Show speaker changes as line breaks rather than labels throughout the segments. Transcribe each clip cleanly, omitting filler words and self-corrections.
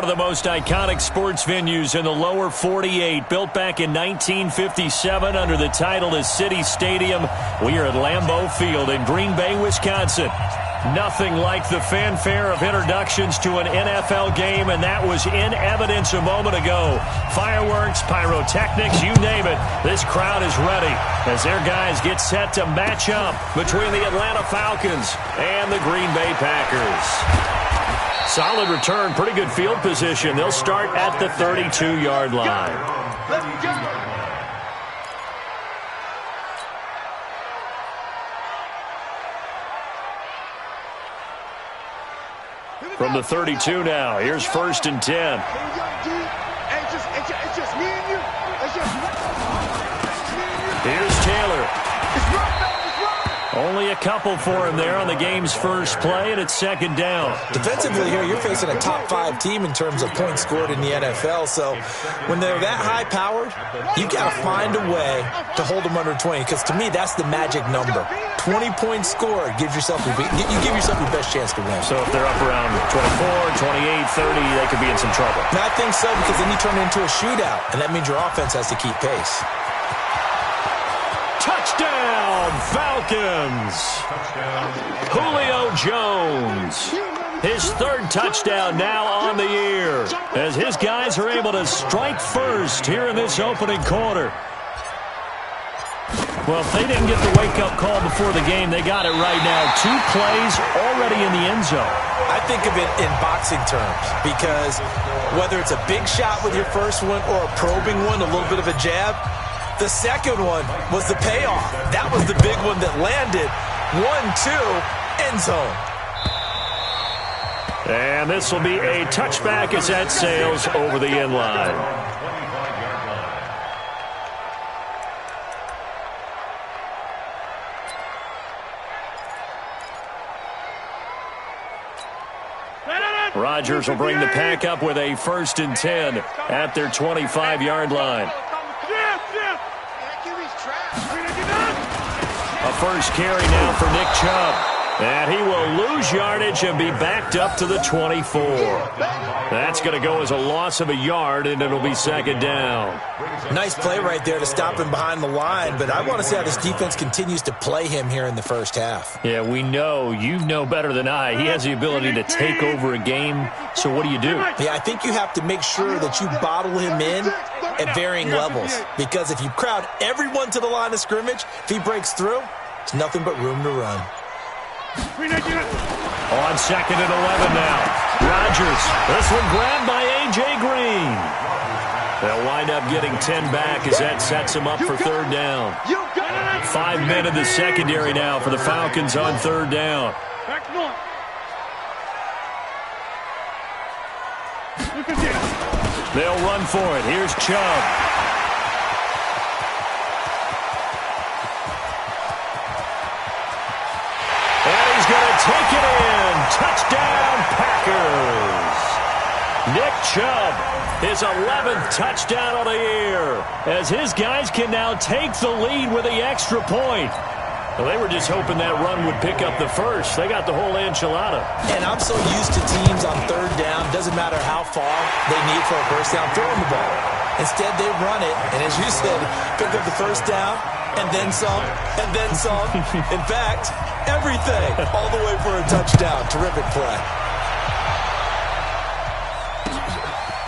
One of the most iconic sports venues in the lower 48, built back in 1957 under the title of City Stadium. We are at Lambeau Field in Green Bay, Wisconsin. Nothing like the fanfare of introductions to an NFL game, and that was in evidence a moment ago. Fireworks, pyrotechnics, you name it. This crowd is ready as their guys get set to match up between the Atlanta Falcons and the Green Bay Packers. Solid return, pretty good field position. They'll start at the 32-yard line.
Let's go.
From the 32 now, here's 1st and 10. Here's Taylor. Only a couple for him there on the game's first play, and it's 2nd down.
Defensively here, you're facing a top-5 team in terms of points scored in the NFL, so when they're that high-powered, you've got to find a way to hold them under 20, because to me, that's the magic number. 20 points scored gives yourself your best chance to win.
So if they're up around 24, 28, 30, they could be in some trouble.
And I think so, because then you turn it into a shootout, and that means your offense has to keep pace.
Touchdown, Falcons! Julio Jones. His 3rd touchdown now on the year as his guys are able to strike first here in this opening quarter. Well, if they didn't get the wake-up call before the game, they got it right now. 2 plays already in the end zone.
I think of it in boxing terms because whether it's a big shot with your first one or a probing one, a little bit of a jab, the second one was the payoff. That was the big one that landed. 1-2, end zone.
And this will be a touchback as that sails over the end line. Rodgers will bring the pack up with a 1st and 10 at their 25-yard line. A first carry now for Nick Chubb. And he will lose yardage and be backed up to the 24. That's going to go as a loss of a yard, and it'll be 2nd down.
Nice play right there to stop him behind the line, but I want to see how this defense continues to play him here in the first half.
Yeah, we know. You know better than I. He has the ability to take over a game, so what do you do?
Yeah, I think you have to make sure that you bottle him in at varying levels, because if you crowd everyone to the line of scrimmage, if he breaks through, it's nothing but room to run.
On 2nd and 11 now. Rodgers. This one grabbed by A.J. Green. They'll wind up getting 10 back as that sets them up for 3rd down. 5 men in the secondary now for the Falcons on 3rd down. They'll run for it. Here's Chubb. Take it in. Touchdown, Packers. Nick Chubb, his 11th touchdown of the year, as his guys can now take the lead with the extra point. Well, they were just hoping that run would pick up the first. They got the whole enchilada.
And I'm so used to teams on 3rd down, doesn't matter how far they need for a first down, throwing the ball. Instead, they run it, and as you said, pick up the first down, and then some, and then some. In fact, everything, all the way for a touchdown. Terrific play.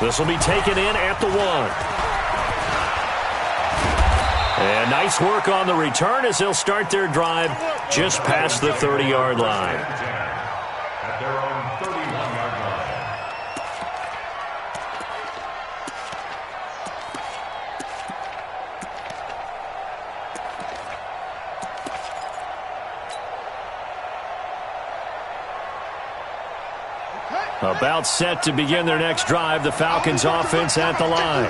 This will be taken in at the 1. And nice work on the return as they'll start their drive just past the 30-yard line.
At their own 31-yard line.
About set to begin their next drive, the Falcons offense at the line.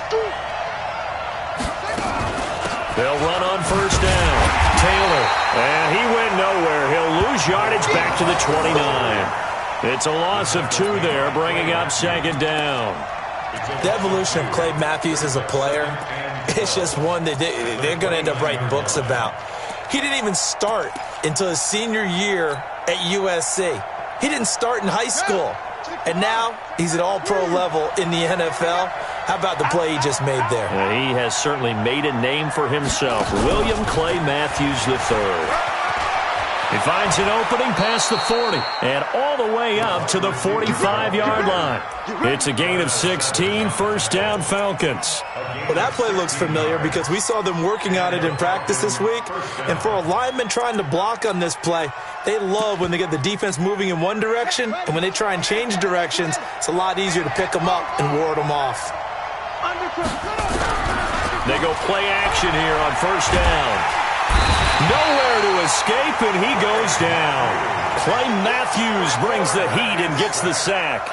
They'll run on 1st down. Taylor, and he went nowhere. He'll lose yardage back to the 29. It's a loss of 2 there, bringing up 2nd down.
The evolution of Clay Matthews as a player, it's just one that they're going to end up writing books about. He didn't even start until his senior year at USC. He didn't start in high school. And now he's at all-pro level in the NFL. How about the play he just made there?
He has certainly made a name for himself. William Clay Matthews III. He finds an opening past the 40 and all the way up to the 45-yard line. It's a gain of 16, first down Falcons.
Well, that play looks familiar because we saw them working on it in practice this week. And for a lineman trying to block on this play, they love when they get the defense moving in one direction, and when they try and change directions, it's a lot easier to pick them up and ward them off.
They go play action here on first down. Nowhere to escape, and he goes down. Clay Matthews brings the heat and gets the sack.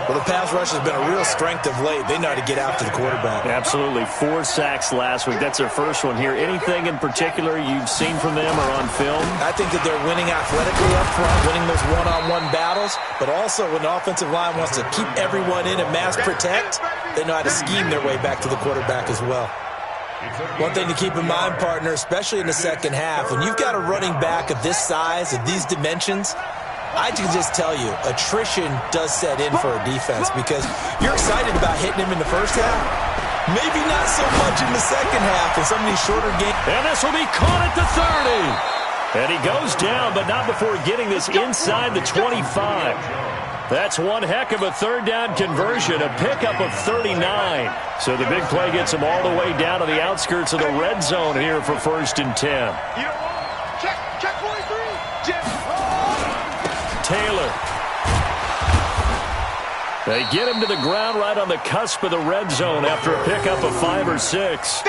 Well, the pass rush has been a real strength of late. They know how to get after the quarterback.
Absolutely. 4 sacks last week. That's their first one here. Anything in particular you've seen from them or on film?
I think that they're winning athletically up front, winning those one-on-one battles, but also when the offensive line wants to keep everyone in and mass protect, they know how to scheme their way back to the quarterback as well. One thing to keep in mind, partner, especially in the second half, when you've got a running back of this size, of these dimensions, I can just tell you, attrition does set in for a defense because you're excited about hitting him in the first half. Maybe not so much in the second half in some of these shorter games.
And this will be caught at the 30. And he goes down, but not before getting this inside the 25. That's one heck of a third down conversion, a pickup of 39. So the big play gets him all the way down to the outskirts of the red zone here for first and 10.
Check 43.
Taylor. They get him to the ground right on the cusp of the red zone after a pickup of 5 or 6.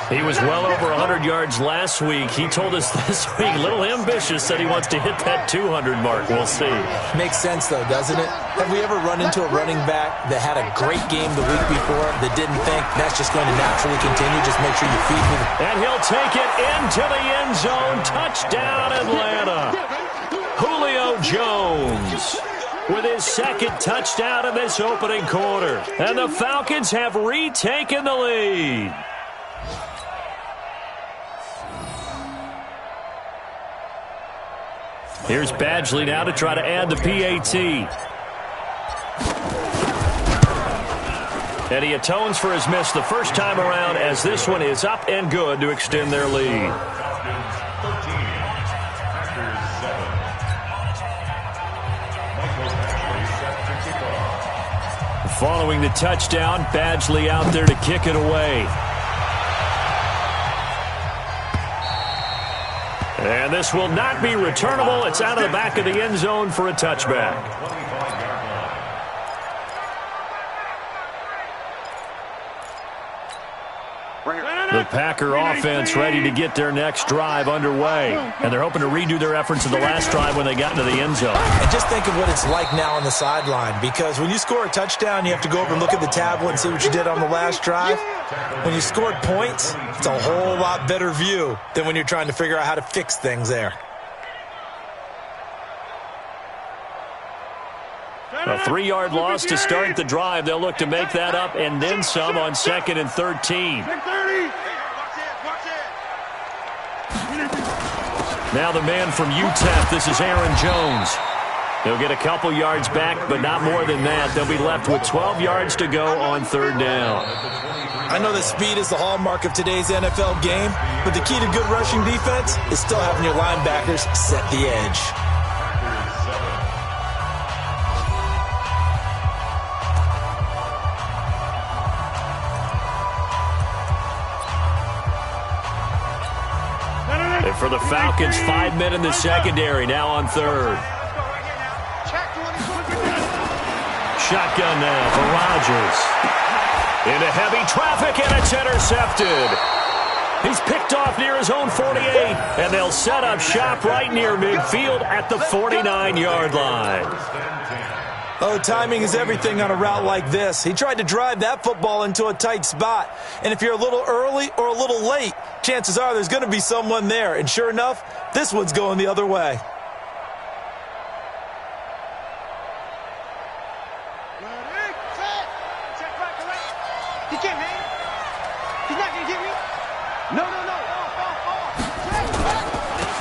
He was well over 100 yards last week. He told us this week, a little ambitious, said he wants to hit that 200 mark. We'll see.
Makes sense, though, doesn't it? Have we ever run into a running back that had a great game the week before that didn't think that's just going to naturally continue? Just make sure you feed me.
And he'll take it into the end zone. Touchdown, Atlanta. Julio Jones with his second touchdown in this opening quarter. And the Falcons have retaken the lead. Here's Badgley now to try to add the PAT. And he atones for his miss the first time around as this one is up and good to extend their lead. Following the touchdown, Badgley out there to kick it away. And this will not be returnable. It's out of the back of the end zone for a touchback. The Packer offense ready to get their next drive underway. And they're hoping to redo their efforts in the last drive when they got into the end zone.
And just think of what it's like now on the sideline, because when you score a touchdown, you have to go over and look at the tablet and see what you did on the last drive. When you scored points, it's a whole lot better view than when you're trying to figure out how to fix things there.
A 3-yard loss to start the drive. They'll look to make that up and then some on 2nd and 13. Now the man from UTEP, this is Aaron Jones. He'll get a couple yards back, but not more than that. They'll be left with 12 yards to go on 3rd down.
I know that speed is the hallmark of today's NFL game, but the key to good rushing defense is still having your linebackers set the edge.
And for the Falcons, 5 men in the secondary, now on 3rd. Shotgun now for Rodgers. Into heavy traffic, and it's intercepted. He's picked off near his own 48, and they'll set up shop right near midfield at the 49-yard line.
Oh, timing is everything on a route like this. He tried to drive that football into a tight spot. And if you're a little early or a little late, chances are there's going to be someone there. And sure enough, this one's going the other way.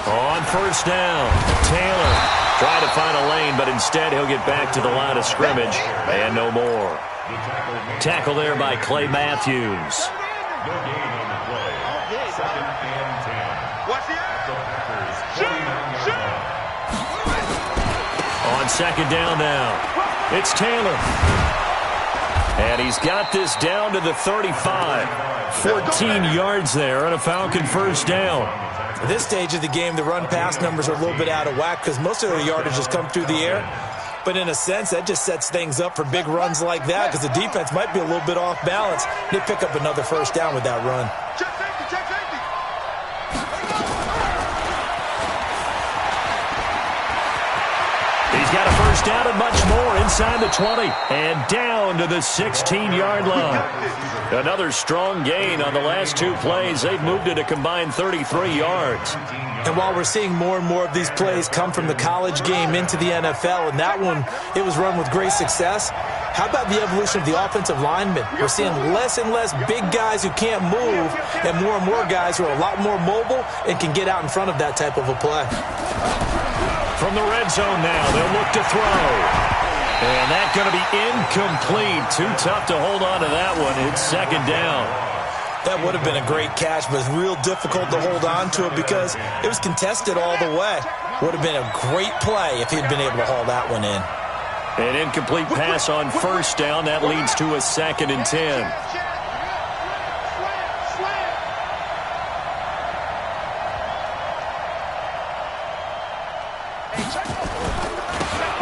On 1st down, Taylor Try to find a lane, but instead he'll get back to the line of scrimmage and no more. Tackle there by Clay Matthews.
No gain on the play. 2nd and 10.
Watch the
The Packers 49
On 2nd down now, it's Taylor. And he's got this down to the 35. 14 yards there on a Falcon first down.
At this stage of the game, the run-pass numbers are a little bit out of whack because most of their yardage has come through the air. But in a sense, that just sets things up for big runs like that because the defense might be a little bit off balance. They pick up another first down with that run.
Check safety, check safety.
He's got a first down and much more inside the 20 and down to the 16-yard line. Another strong gain on the last 2 plays. They've moved it a combined 33 yards.
And while we're seeing more and more of these plays come from the college game into the NFL, and that one, it was run with great success, how about the evolution of the offensive linemen? We're seeing less and less big guys who can't move and more guys who are a lot more mobile and can get out in front of that type of a play.
From the red zone now, they'll look to throw. And that's going to be incomplete. Too tough to hold on to that one. It's 2nd down.
That would have been a great catch, but it's real difficult to hold on to it because it was contested all the way. Would have been a great play if he'd been able to haul that one in.
An incomplete pass on first down. That leads to a 2nd and 10.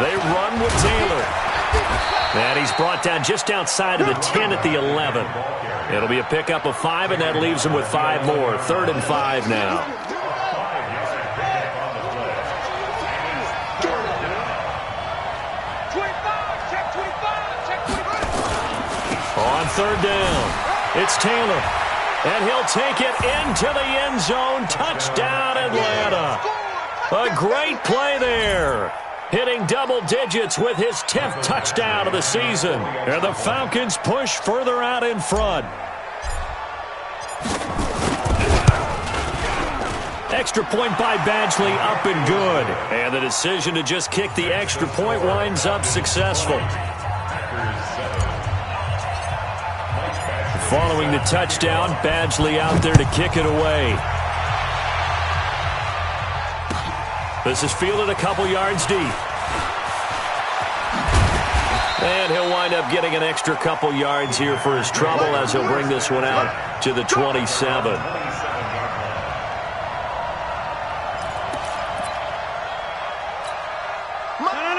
They run with Taylor. And he's brought down just outside of the 10 at the 11. It'll be a pickup of 5, and that leaves him with 5 more. 3rd and 5 now. On 3rd down, it's Taylor. And he'll take it into the end zone. Touchdown, Atlanta. A great play there. Hitting double digits with his 10th touchdown of the season. And the Falcons push further out in front. Extra point by Badgley, up and good. And the decision to just kick the extra point winds up successful. Following the touchdown, Badgley out there to kick it away. This is fielded a couple yards deep. And he'll wind up getting an extra couple yards here for his trouble as he'll bring this one out to the 27.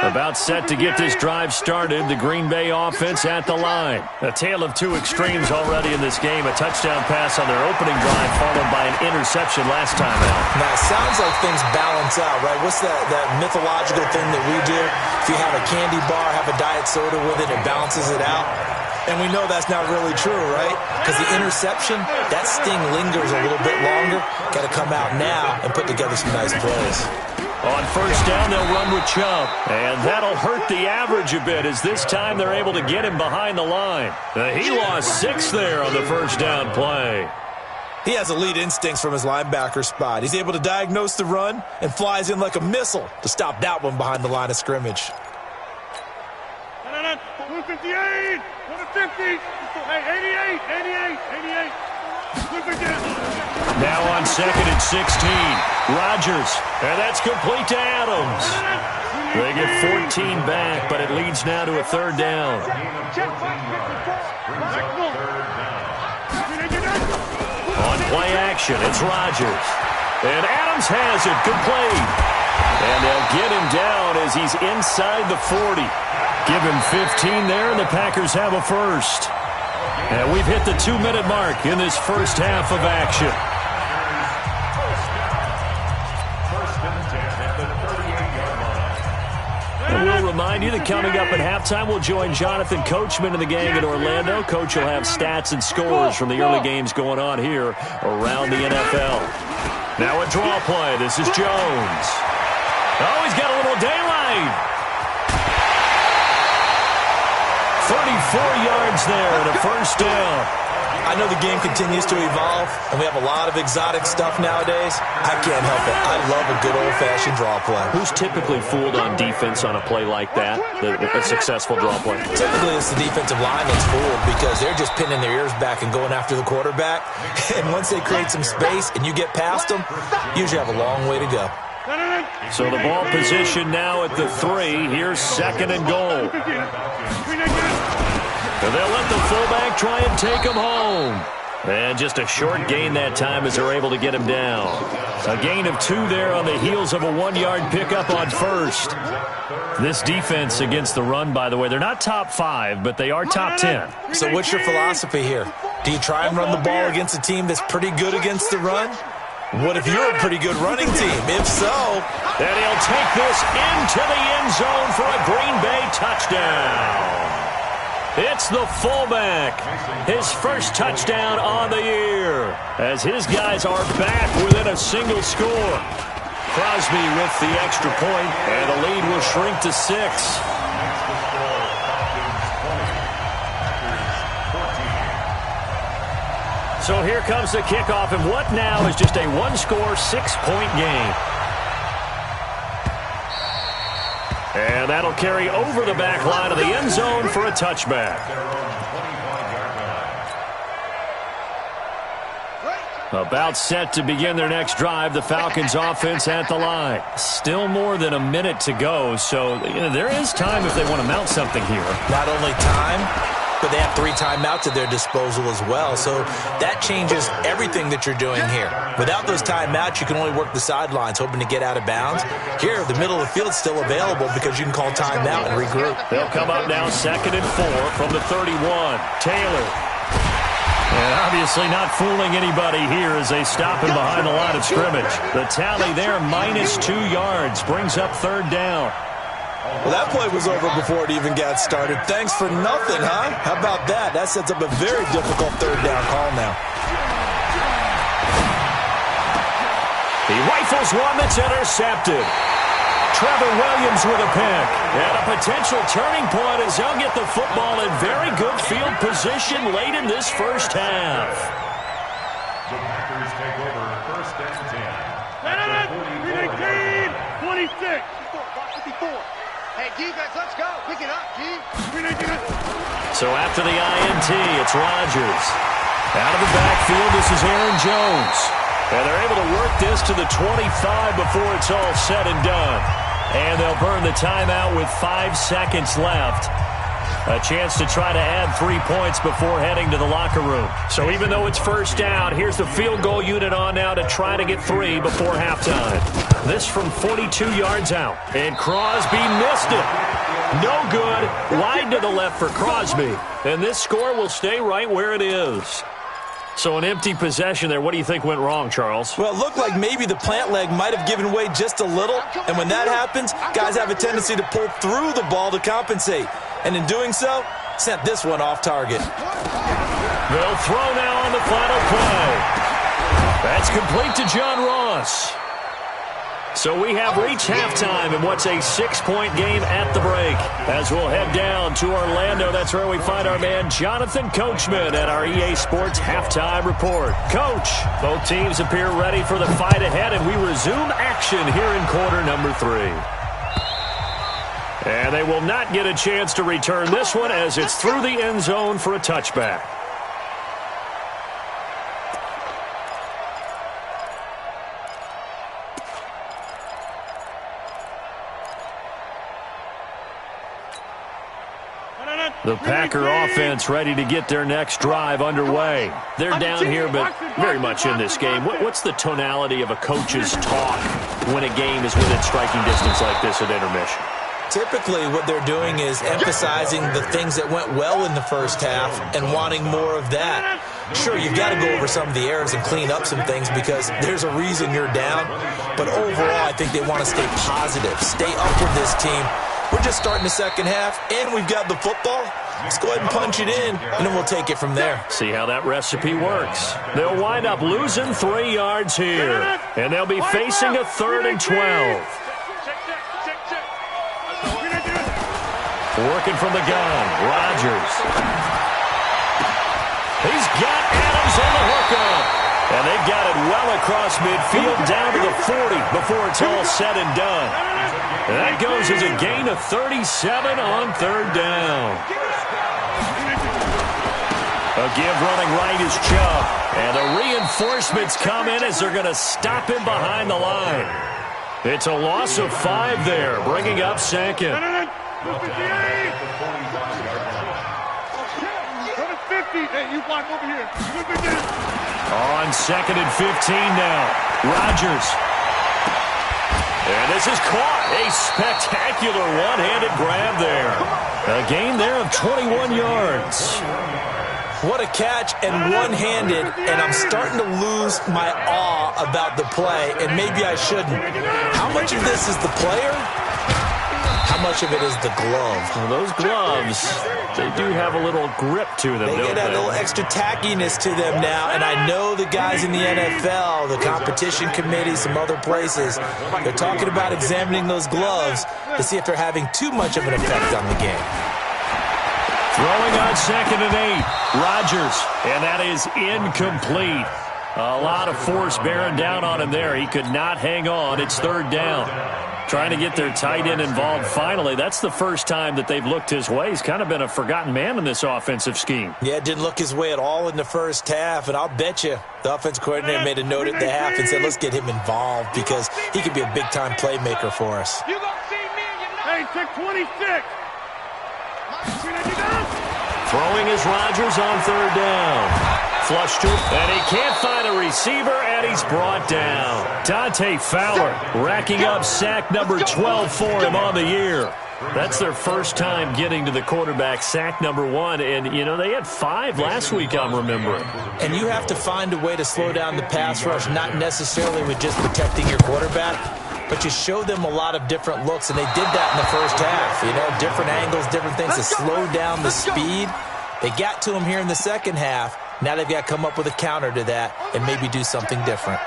About set to get this drive started, the Green Bay offense at the line. A tale of 2 extremes already in this game. A touchdown pass on their opening drive followed by an interception last time out.
Now, it sounds like things balance out, right? What's that mythological thing that we do? If you have a candy bar, have a diet soda with it, it balances it out. And we know that's not really true, right? Because the interception, that sting lingers a little bit longer. Got to come out now and put together some nice plays.
On first down, they'll run with Chubb. And that'll hurt the average a bit as this time they're able to get him behind the line. He lost 6 there on the first down play.
He has elite instincts from his linebacker spot. He's able to diagnose the run and flies in like a missile to stop that one behind the line of scrimmage.
158, 150, hey, 88.
Now on 2nd and 16, Rodgers, and that's complete to Adams. They get 14 back, but it leads now to a 3rd down. On play action, it's Rodgers. And Adams has it, complete. And they'll get him down as he's inside the 40. Give him 15 there, and the Packers have a first. And we've hit the 2-minute mark in this first half of action. And we'll remind you that coming up at halftime, we'll join Jonathan Coachman and the gang in Orlando. Coach will have stats and scores from the early games going on here around the NFL. Now a draw play. This is Jones. Oh, he's got a little daylight. 35 yards there and a first down.
I know the game continues to evolve, and we have a lot of exotic stuff nowadays. I can't help it. I love a good old-fashioned draw play.
Who's typically fooled on defense on a play like that, a successful draw play?
Typically, it's the defensive line that's fooled because they're just pinning their ears back and going after the quarterback. And once they create some space and you get past them, you usually have a long way to go.
So the ball position now at the 3. Here's 2nd and goal. And they'll let the fullback try and take him home. And just a short gain that time as they're able to get him down. A gain of 2 there on the heels of a 1-yard pickup on first. This defense against the run, by the way, they're not top 5, but they are top 10.
So what's your philosophy here? Do you try and run the ball against a team that's pretty good against the run? What if you're a pretty good running team? If so...
And he'll take this into the end zone for a Green Bay touchdown. It's the fullback. His first touchdown on the year as his guys are back within a single score. Crosby with the extra point, and the lead will shrink to 6. So here comes the kickoff, and what now is just a one-score, 6-point game. And that'll carry over the back line of the end zone for a touchback. About set to begin their next drive, the Falcons offense at the line. Still more than a minute to go, so there is time if they want to mount something here.
Not only time, but they have 3 timeouts at their disposal as well. So that changes everything that you're doing here. Without those timeouts, you can only work the sidelines, hoping to get out of bounds. Here, the middle of the field's still available because you can call timeout and regroup.
They'll come up now 2nd and 4 from the 31. Taylor. And obviously not fooling anybody here as they stop him behind the line of scrimmage. The tally there, -2 yards, brings up 3rd down.
Well, that play was over before it even got started. Thanks for nothing, huh? How about that? That sets up a very difficult 3rd down call now.
He rifles one that's intercepted. Trevor Williams with a pick. And a potential turning point as they'll get the football in very good field position late in this first half.
The Packers take over 1st and 10.
18, 26.
54. Hey, defense, let's go. Pick it up, G.
So after the INT, it's Rodgers. Out of the backfield, this is Aaron Jones. And they're able to work this to the 25 before it's all said and done. And they'll burn the timeout with 5 seconds left. A chance to try to add 3 points before heading to the locker room. So even though it's first down, here's the field goal unit on now to try to get 3 before halftime. This from 42 yards out. And Crosby missed it. No good. Wide to the left for Crosby. And this score will stay right where it is. So an empty possession there. What do you think went wrong, Charles?
Well, it looked like maybe the plant leg might have given way just a little. And when that happens, guys have a tendency to pull through the ball to compensate. And in doing so, sent this one off target.
They'll throw now on the final play. That's complete to John Ross. So we have reached halftime in what's a 6-point game at the break. As we'll head down to Orlando, that's where we find our man Jonathan Coachman at our EA Sports Halftime Report. Coach, both teams appear ready for the fight ahead, and we resume action here in quarter number 3. And they will not get a chance to return this one as it's through the end zone for a touchback. The Packer offense ready to get their next drive underway. They're down here, but very much in this game. What's the tonality of a coach's talk when a game is within striking distance like this at intermission?
Typically, what they're doing is emphasizing the things that went well in the first half and wanting more of that. Sure, you've got to go over some of the errors and clean up some things because there's a reason you're down. But overall, I think they want to stay positive, stay up with this team. We're just starting the second half, and we've got the football. Let's go ahead and punch it in, and then we'll take it from there.
See how that recipe works. They'll wind up losing 3 yards here, and they'll be facing a 3rd and 12. Working from the gun. Rodgers. He's got Adams on the hookup. And they've got it well across midfield down to the 40 before it's all said and done. And that goes as a gain of 37 on third down. A give running right is Chubb. And the reinforcements come in as they're going to stop him behind the line. It's a loss of 5 there, bringing up second.
Hey, you block over here.
On second and 15 now. Rodgers. And this is caught. A spectacular one-handed grab there. A gain there of 21 yards.
What a catch and one-handed, and I'm starting to lose my awe about the play, and maybe I shouldn't. How much of this is the player? How much of it is the glove?
Well, those gloves, they do have a little grip to them,
They get that little extra tackiness to them now, and I know the guys in the NFL, the competition committee, some other places, they're talking about examining those gloves to see if they're having too much of an effect on the game.
Throwing on second and 8, Rodgers, and that is incomplete. A lot of force bearing down on him there. He could not hang on. It's third down. Trying to get their tight end involved finally. That's the first time that they've looked his way. He's kind of been a forgotten man in this offensive scheme.
Yeah, didn't look his way at all in the first half, and I'll bet you the offense coordinator made a note at the half and said, let's get him involved because he could be a big-time playmaker for us.
You gonna see me and you know. Hey, check 26.
Throwing is Rodgers on third down. Flush to, and he can't find a receiver, and he's brought down. Dante Fowler racking up sack number 12 for him on the year. That's their first time getting to the quarterback, sack number 1. And, you know, they had 5 last week, I'm remembering.
And you have to find a way to slow down the pass rush, not necessarily with just protecting your quarterback, but you show them a lot of different looks, and they did that in the first half. You know, different angles, different things to slow down the speed. They got to him here in the second half. Now they've got to come up with a counter to that and maybe do something different.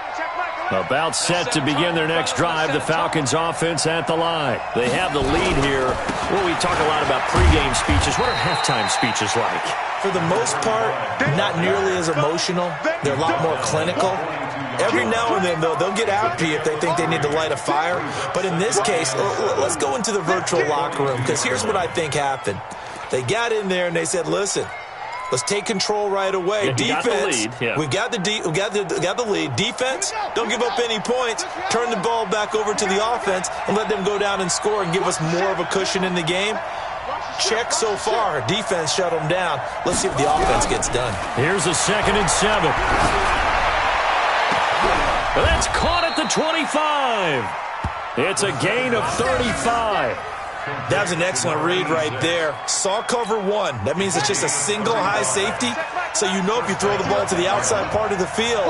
About set to begin their next drive, the Falcons offense at the line. They have the lead here. Well, we talk a lot about pregame speeches. What are halftime speeches like?
For the most part, not nearly as emotional. They're a lot more clinical. Every now and then, though, they'll get after you if they think they need to light a fire. But in this case, let's go into the virtual locker room, because here's what I think happened. They got in there and they said, listen, let's take control right away. Defense, we got the lead. Defense, don't give up any points. Turn the ball back over to the offense and let them go down and score and give us more of a cushion in the game. Check so far. Defense shut them down. Let's see if the offense gets done.
Here's a 2nd and 7. That's caught at the 25. It's a gain of 35.
That was an excellent read right there. Saw cover 1. That means it's just a single high safety. So you know if you throw the ball to the outside part of the field,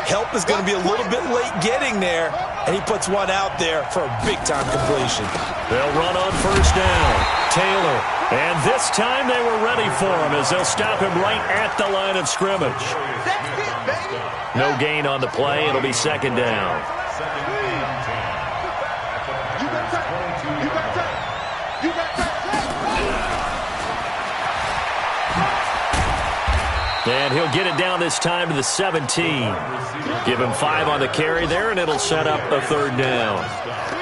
help is going to be a little bit late getting there. And he puts one out there for a big-time completion.
They'll run on first down. Taylor. And this time they were ready for him as they'll stop him right at the line of scrimmage. No gain on the play. It'll be second down. And he'll get it down this time to the 17. Give him 5 on the carry there, and it'll set up a third down.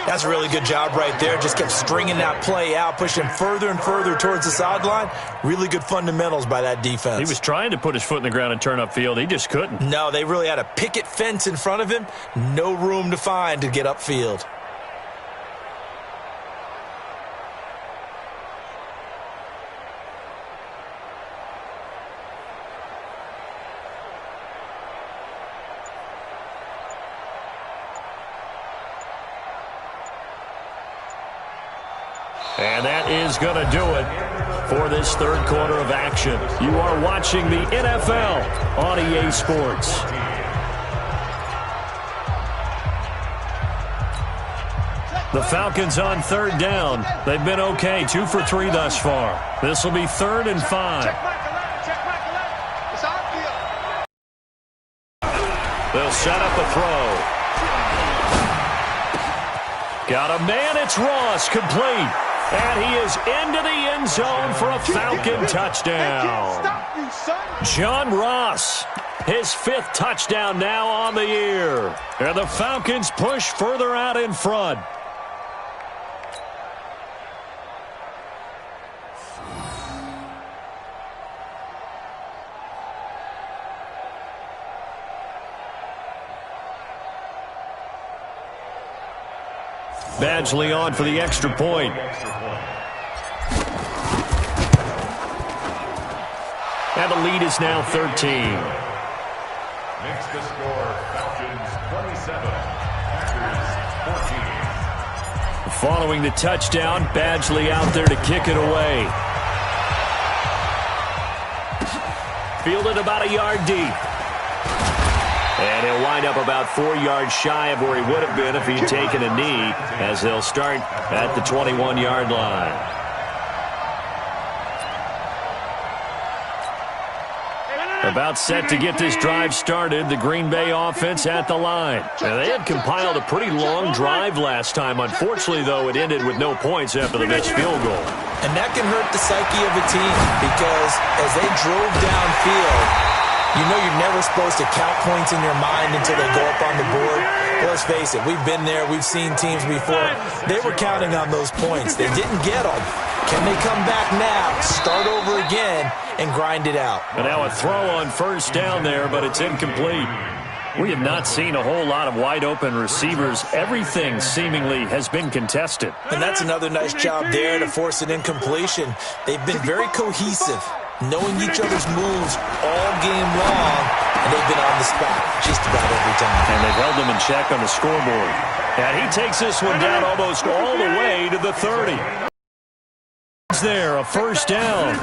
That's a really good job right there. Just kept stringing that play out, pushing him further and further towards the sideline. Really good fundamentals by that defense.
He was trying to put his foot in the ground and turn upfield. He just couldn't.
No, they really had a picket fence in front of him. No room to find to get upfield.
And that is going to do it for this third quarter of action. You are watching the NFL on EA Sports. The Falcons on third down. They've been okay, 2 for 3 thus far. This will be 3rd and 5. They'll set up a throw. Got a man, it's Ross, complete. And he is into the end zone for a Falcon touchdown. John Ross, his 5th touchdown now on the year. And the Falcons push further out in front. Badgley on for the extra point. And the lead is now 13.
Makes the score Falcons 27, Packers 14.
Following the touchdown, Badgley out there to kick it away. Fielded about a yard deep. And he'll wind up about 4 yards shy of where he would have been if he'd taken a knee, as they'll start at the 21-yard line. About set to get this drive started, the Green Bay offense at the line. And they had compiled a pretty long drive last time. Unfortunately, though, it ended with no points after the missed field goal.
And that can hurt the psyche of a team, because as they drove downfield, you know you're never supposed to count points in your mind until they go up on the board. Well, let's face it, we've been there, we've seen teams before. They were counting on those points. They didn't get them. Can they come back now, start over again, and grind it out?
And now a throw on first down there, but it's incomplete. We have not seen a whole lot of wide-open receivers. Everything seemingly has been contested.
And that's another nice job there to force an incompletion. They've been very cohesive, knowing each other's moves all game long, and they've been on the spot just about every time.
And they've held them in check on the scoreboard. And he takes this one down almost all the way to the 30. There, a first down.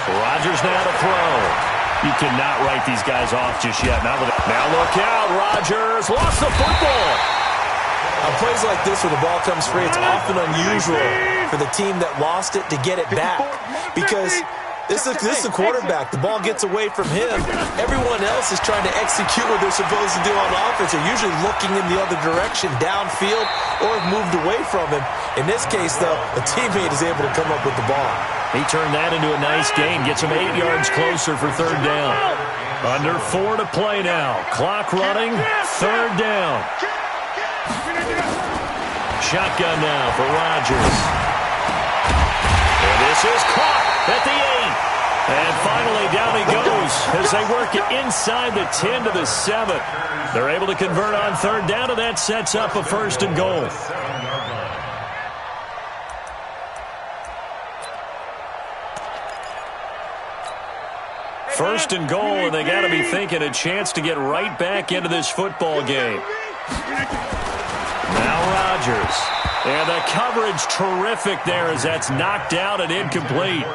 Rodgers now to throw. You cannot write these guys off just yet. Now look out, Rodgers lost the football.
On plays like this where the ball comes free, it's often unusual for the team that lost it to get it back, because this is the quarterback. The ball gets away from him. Everyone else is trying to execute what they're supposed to do on offense. They're usually looking in the other direction, downfield, or have moved away from him. In this case, though, a teammate is able to come up with the ball.
He turned that into a nice gain, gets him 8 yards closer for third down. Under 4 to play now. Clock running, third down. Shotgun now for Rodgers. And this is caught at the 8. And finally down he goes as they work it inside the 10 to the 7. They're able to convert on third down, and that sets up a first and goal. First and goal, and they got to be thinking a chance to get right back into this football game. Now Rodgers. And the coverage terrific there as that's knocked out and incomplete.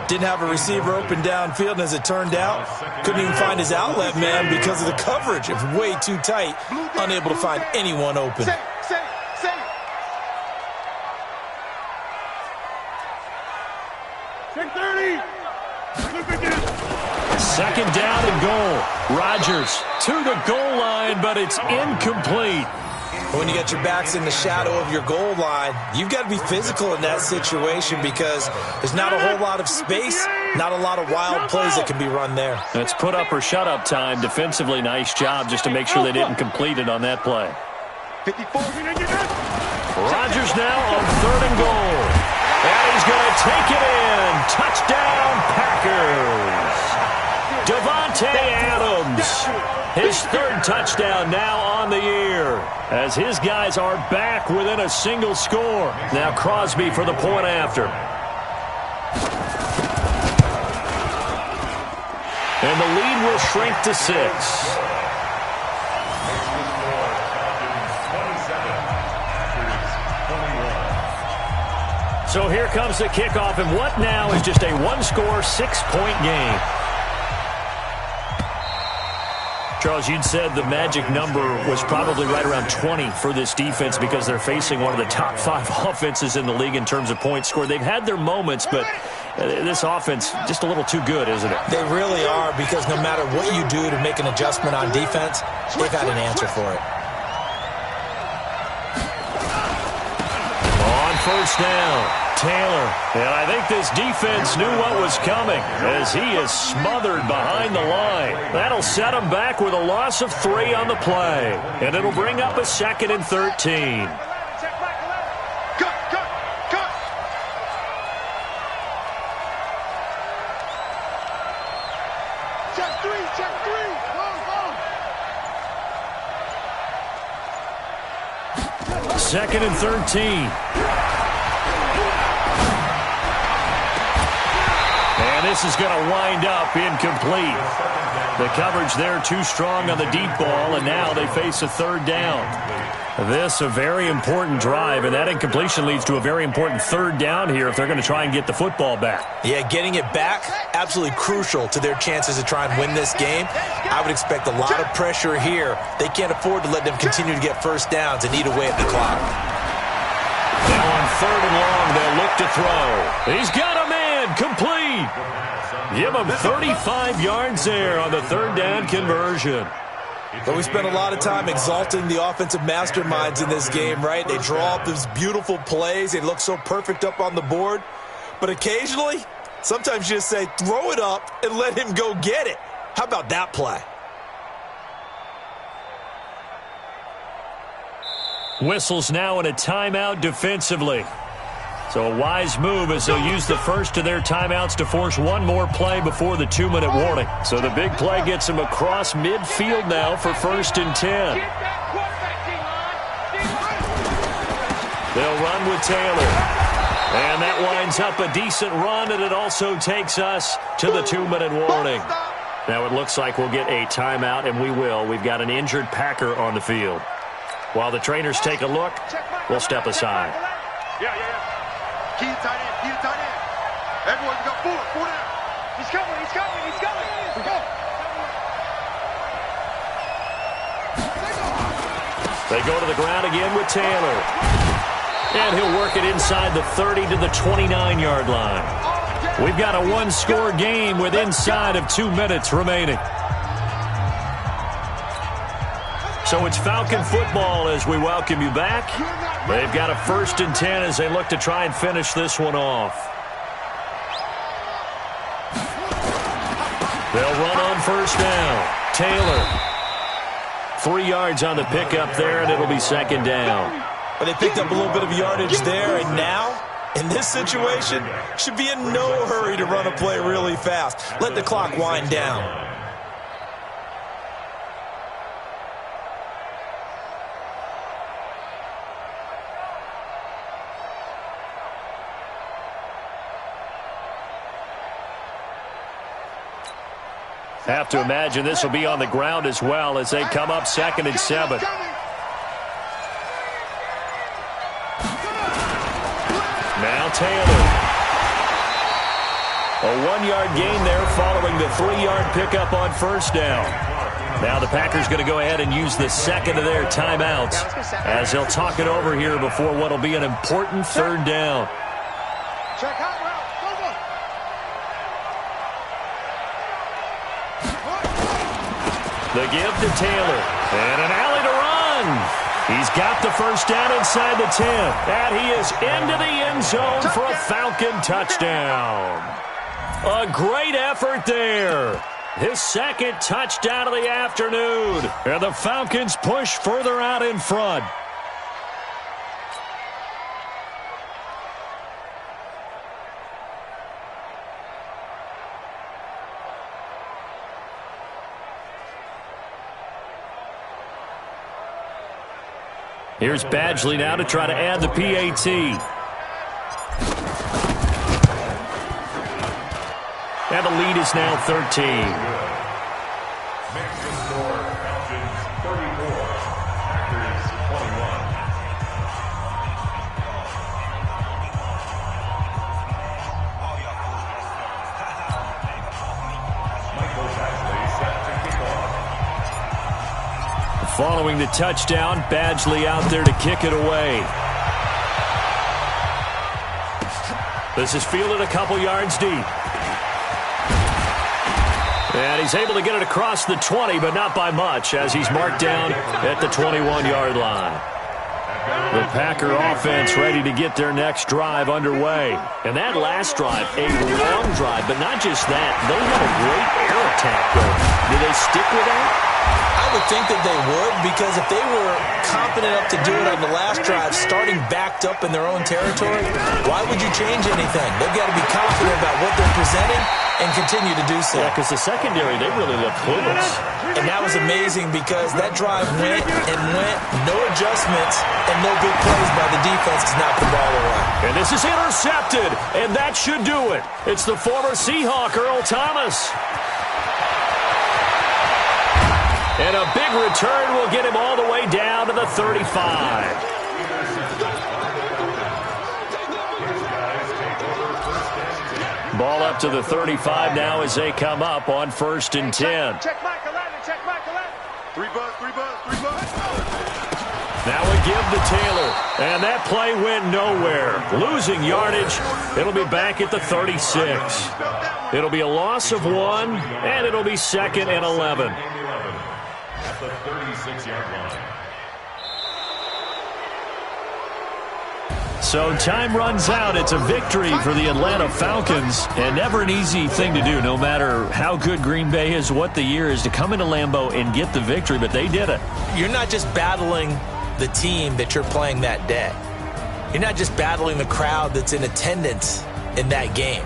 Didn't have a receiver open downfield, and as it turned out, couldn't even find his outlet man because of the coverage. It was way too tight, unable to find anyone open.
Check 30. Look at this.
Second down and goal. Rodgers to the goal line, but it's incomplete.
When you got your backs in the shadow of your goal line, you've got to be physical in that situation because there's not a whole lot of space, not a lot of wild plays that can be run there.
It's put up or shut up time. Defensively, nice job just to make sure they didn't complete it on that play.
54.
Rodgers now on third and goal. And he's going to take it in. Touchdown, Packers. Davante Adams. His third touchdown now on the year as his guys are back within a single score. Now Crosby for the point after. And the lead will shrink to 6. So here comes the kickoff, and what now is just a one-score, 6-point game. Charles, you'd said the magic number was probably right around 20 for this defense because they're facing one of the top 5 offenses in the league in terms of points scored. They've had their moments, but this offense just a little too good, isn't it?
They really are, because no matter what you do to make an adjustment on defense, they've got an answer for it.
On first down. Taylor. And I think this defense knew what was coming as he is smothered behind the line. That'll set him back with a loss of 3 on the play. And it'll bring up a 2nd and 13. Second and 13. And this is going to wind up incomplete. The coverage there too strong on the deep ball, and now they face a 3rd down. This a very important drive, and that incompletion leads to a very important 3rd down here if they're going to try and get the football back.
Yeah, getting it back, absolutely crucial to their chances to try and win this game. I would expect a lot of pressure here. They can't afford to let them continue to get first downs and eat away at the clock.
Now on 3rd and long, they'll look to throw. He's got a man, complete. Give him 35 yards there on the 3rd down conversion.
But we spent a lot of time exalting the offensive masterminds in this game, right? They draw up these beautiful plays. They look so perfect up on the board. But occasionally, sometimes you just say, throw it up and let him go get it. How about that play?
Whistles now in a timeout defensively. So a wise move as they'll use the first of their timeouts to force one more play before the 2-minute warning. So the big play gets them across midfield now for 1st and 10. They'll run with Taylor. And that winds up a decent run, and it also takes us to the 2-minute warning. Now it looks like we'll get a timeout, and we will. We've got an injured Packer on the field. While the trainers take a look, we'll step aside.
Yeah. Key tight end. Everyone go four down. He's coming. We go.
They go to the ground again with Taylor. And he'll work it inside the 30 to the 29-yard line. We've got a one-score game with inside of 2 minutes remaining. So it's Falcon football as we welcome you back. They've got a 1st and 10 as they look to try and finish this one off. They'll run on 1st down. Taylor. 3 yards on the pickup there, and it'll be 2nd down.
But they picked up a little bit of yardage there, and now, in this situation, should be in no hurry to run a play really fast. Let the clock wind down.
Have to imagine this will be on the ground as well as they come up 2nd and 7. Now Taylor. A 1-yard gain there following the 3-yard pickup on 1st down. Now the Packers going to go ahead and use the 2nd of their timeouts as they'll talk it over here before what will be an important 3rd down.
Check out route.
The give to Taylor. And an alley to run. He's got the 1st down inside the 10. And he is into the end zone for a Falcon touchdown. A great effort there. His 2nd touchdown of the afternoon. And the Falcons push further out in front. Here's Badgley now to try to add the PAT. And the lead is now 13. Following the touchdown, Badgley out there to kick it away. This is fielded a couple yards deep. And he's able to get it across the 20, but not by much, as he's marked down at the 21-yard line. The Packer offense ready to get their next drive underway. And that last drive, a long drive, but not just that. They had a great air attack going. Do they stick with that?
I would think that they would, because if they were confident enough to do it on the last drive, starting backed up in their own territory, why would you change anything? They've got to be confident about what they're presenting and continue to do so.
Yeah, because the secondary, they really looked clueless.
And that was amazing because that drive went and went, no adjustments, and no big plays by the defense to knock the ball away.
And this is intercepted, and that should do it. It's the former Seahawk, Earl Thomas. And a big return will get him all the way down to the 35. Ball up to the 35 now as they come up on 1st and 10.
Check Mike 11, check Mike 11. 3 buzz, 3 buzz, 3 buzz.
Now we give to Taylor, and that play went nowhere. Losing yardage, it'll be back at the 36. It'll be a loss of 1, and it'll be 2nd and 11.
At the 36-yard line.
So time runs out. It's a victory for the Atlanta Falcons, and never an easy thing to do, no matter how good Green Bay is, what the year is, to come into Lambeau and get the victory, but they did it.
You're not just battling the team that you're playing that day. You're not just battling the crowd that's in attendance in that game.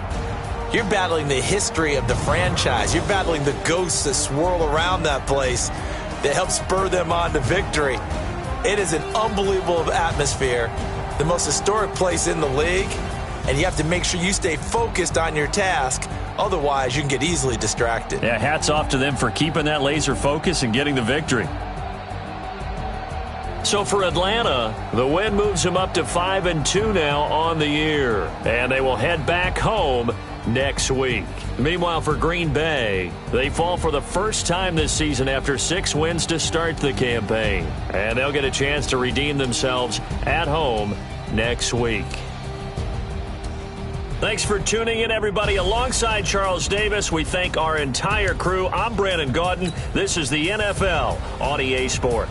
You're battling the history of the franchise. You're battling the ghosts that swirl around that place that help spur them on to victory. It is an unbelievable atmosphere, the most historic place in the league, and you have to make sure you stay focused on your task. Otherwise, you can get easily distracted.
Yeah, hats off to them for keeping that laser focus and getting the victory. So for Atlanta, the win moves them up to 5-2 now on the year, and they will head back home next week. Meanwhile, for Green Bay, they fall for the first time this season after 6 wins to start the campaign, and they'll get a chance to redeem themselves at home next week. Thanks for tuning in, everybody. Alongside Charles Davis, we thank our entire crew. I'm Brandon Gaudin. This is the NFL on EA Sport.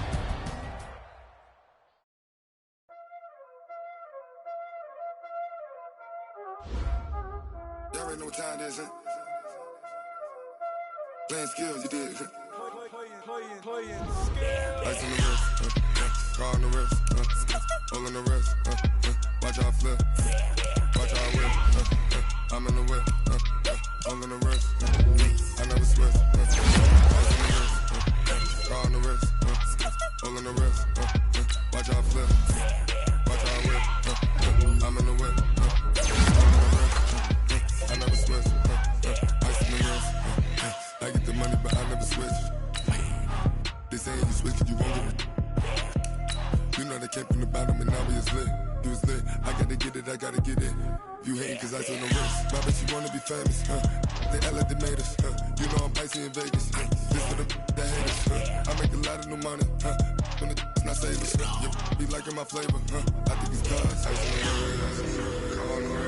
Y'all already know what time it is, huh? Playing skills, you did. Playing skills. Ice on the wrist, car on the wrist, hole in the wrist, watch out flip, watch out whip, I'm in the whip, hole in the wrist, I never switch, ice on the wrist, car on the wrist, hole in the wrist, watch out flip, watch out whip, I'm in the whip, I never switch, ice in the wrist, I get the money but I never switch. They saying you switch, you won't get it. You know they came from the bottom and now we is lit. You was lit, I gotta get it, I gotta get it. You hating cause I on the wrist. My bitch, you wanna be famous, They act like they made us, You know I'm icy in Vegas, This for the that hate us, I make a lot of new money, When the not saving, You be liking my flavor, I think it's cause ice on the wrist,